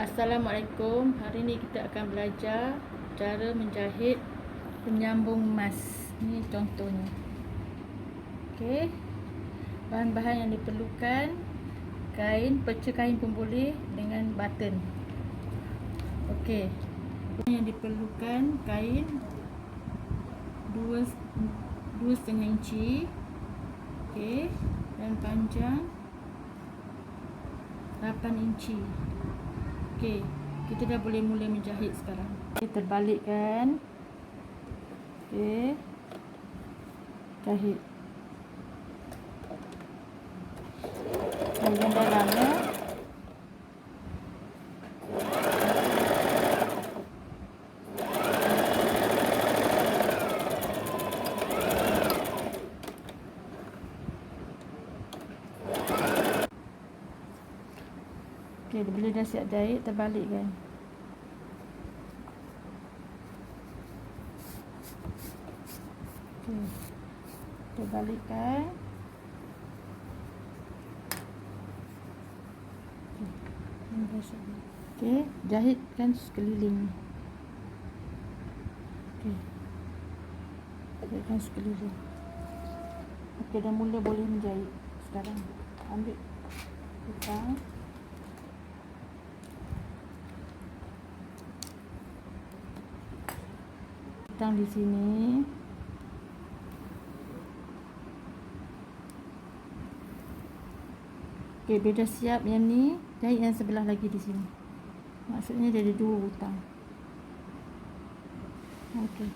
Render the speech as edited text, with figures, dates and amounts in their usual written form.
Assalamualaikum. Hari ini kita akan belajar cara menjahit penyambung emas. Ini contohnya. Okey. Bahan-bahan yang diperlukan: kain, perca kain pun boleh, dengan button. Okey. Yang diperlukan: kain 2,5 inci. Okey, dan panjang 8 inci. Okey, kita dah boleh mula menjahit sekarang. Kita terbalikkan. Okey. Jahit. Bahagian dalamnya. Okey, bila dah siap jahit, terbalikkan. Okey, terbalikkan. Okey, jahitkan sekeliling. Okey, jahitkan sekeliling. Okey, dah mula boleh menjahit sekarang. Ambil hutang. Hutang di sini. Okey, bila dah siap yang ni, jahit yang sebelah lagi di sini. Maksudnya dia ada 2 hutang. Okey.